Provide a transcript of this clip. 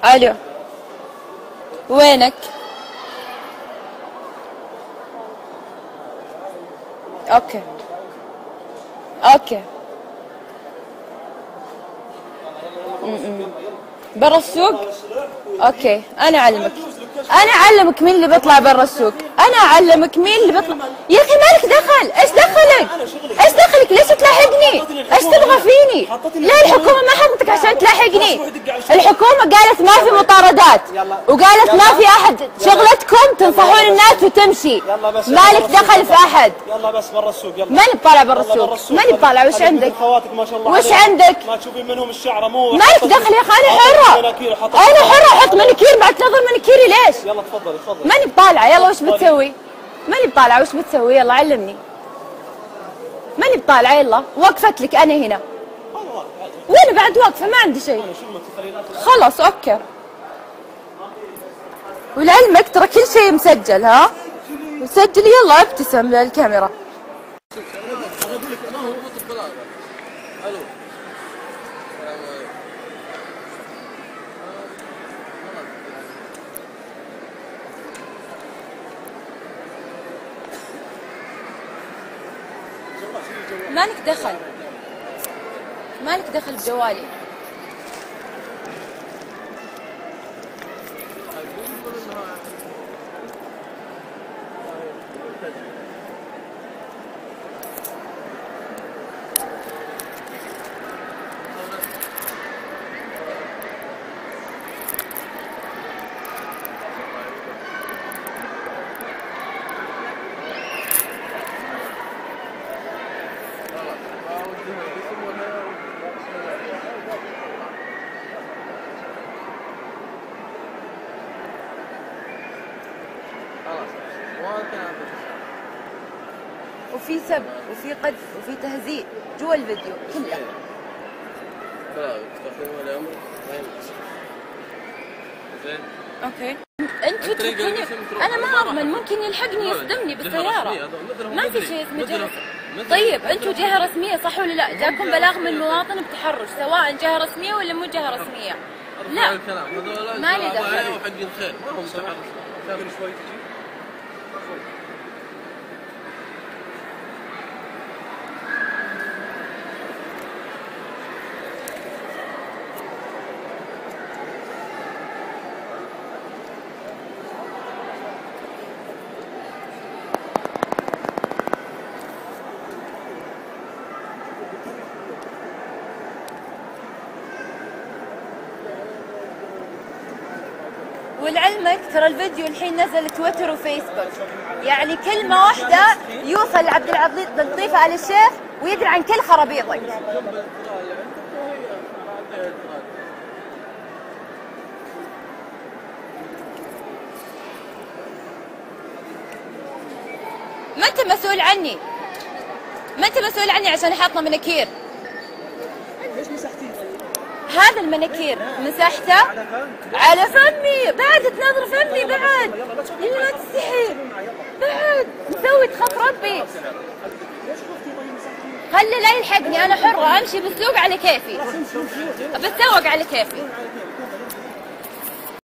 الو، وينك؟ اوكي اوكي. برا السوق؟ اوكي، انا اعلمك مين اللي بيطلع برا السوق، انا اعلمك مين اللي بيطلع. يا اخي مالك دخل، ايش دخلك؟ ايش دخلك؟ ليش تلاحقني؟ ايش تبغى فيني؟ لا الحكومة ما حطتك عشان تلاحقني، الحكومة قالت ما في مطاردات، وقالت ما في احد، شغلتكم تنصحون الناس وتمشي، مالك دخل في احد. يلا بس برا السوق، يلا ماني بطالع برا السوق، ماني بطالع. وش عندك؟ خواتك ما شاء الله وش عندك؟ ما تشوفين منهم الشعره مو مالك دخل يا اخي، انا حرة، انا حرة احط منكير بعد تنظر منكيري ليش؟ يلا تفضلي تفضلي. ماني بطالعة. يلا وش بتسوي؟ ماني بطالعة، وش بتسوي؟ يلا علمني. ماني بطالعة. يلا وقفت لك انا هنا. وانا بعد واقفة ما عندي شيء. خلاص اوكي. ولعلمك ترى كل شيء مسجل، ها؟ مسجل. يلا ابتسم للكاميرا. مالك دخل، مالك دخل بجوالي. وفي سب وفي قذف وفي تهزيء جوا الفيديو كله. زين اوكي. انتوا تفكرني انا ما اضمن، ممكن يلحقني يصدمني بالسياره. ما في شيء اسمه جهه. طيب انتوا جهه رسميه صح ولا لا؟ جاكم بلاغ من المواطن بتحرش، سواء جهه رسميه ولا مو جهه رسميه. لا ما لي دخل. وحقين خير ما هم تحرش. شوي تجي ولعلمك ترى الفيديو الحين نزل تويتر وفيسبوك، يعني كلمة واحدة يوصل لعبد اللطيف آل الشيخ ويدري عن كل خرابيطك. ما انت مسؤول عني، ما انت مسؤول عني عشان حاطنا مناكير. ليش مسحتيه؟ هذا المناكير مسحته على فمي، بعد تناظر فمي بعد. يلا لا تستحي بعد، مسوي تخاف ربي. خلي لا يلحقني، انا حرة امشي بالسوق على كيفي، بتسوق على كيفي.